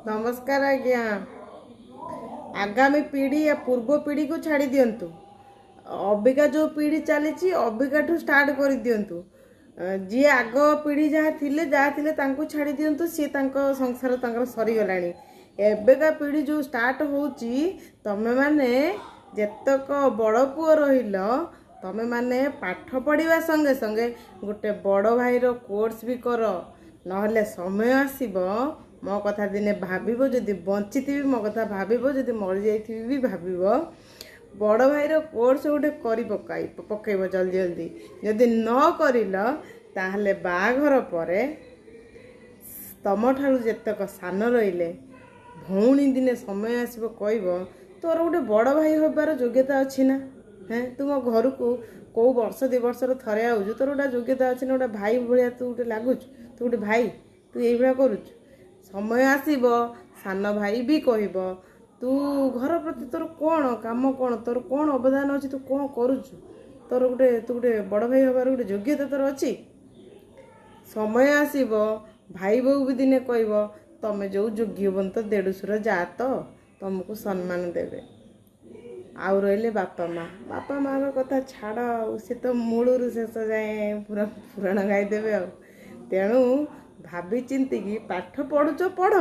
नमस्कार आज्ञा। आगामी पीढ़ी या पूर्व पीढ़ी को छाड़ी दिंतु। अबिका जो पीढ़ी चली अबिका स्टार्ट कर दिंतु। जी आग पीढ़ी जहाँ थिले तांको छाड़ी दिंतु। सी संसार तांकर सरीगला। एବେका पीढ़ी जो स्टार्ट होची तमे माने जेतक बड़ पुओ रहिल तमे माने पाठ पढ़िवा संगे संगे गोटे बड़ भाई रो कोर्स भी कर नहले समय आसीबो मो कथा दिने भाबिबो जदि बंचिथिबी मो कथा भाबिबो जदि मरि जाइथिबी भी भाबिबो बड़ भाई रो कोर्स गोटे करि पकाइबो जल्दी जल्दी जदि न करिल ताहले बाघर परे तम ठारू जेतक सान रहिले भौणी दिने समय आसीबो कहबो तोर गोटे बड़ भाई होबार योग्यता अछि ना। हैं तुम घर को कौ वर्ष 2 वर्ष थरे आउजु तोर गोटे योग्यता अच्छी ना। गोटे भाई भाया तू गोटे लगुच तू गोटे भाई तू ये करुच समय आसीबो सान भाई भी कहब तू घर प्रति तोर कौन काम कौन तोर कौन अवदान अच्छी तू कौन करुचु तोर गोटे तू गोटे बड़ भाई हबार गोटे योग्यता तोर अच्छी। समय आसीबो भाई बहू भी दिने कहब तमें जो योग्यवंत देढ़शुर जा तो तुमको सम्मान देवे। आउ रहिले बापा माँ कथा छाड़ सी तो मूलरू शेष जाए पूरा पुराण गाईदेवे। तेणु भाभी चिंती कि पाठ पढ़ुच पढ़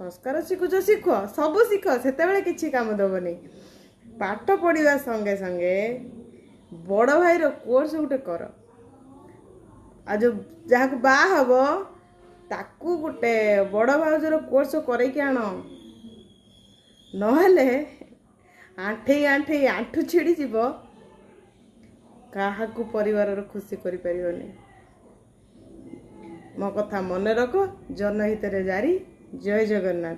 संस्कार शिखुच शिख सब शिख से किसी काम दबनी। पाठ पढ़ा संगे संगे बड़ भाई रो कोर्स गोटे कर आ जो जहाँ बाह हम ताकू गोटे बड़ भाउजर कोर्स करके आण नहले आंठे आंठे आंठू छिड़ी जीव क्या परिवार खुशी करें। मो कथा मन रख जनहित जारी। जय जगन्नाथ।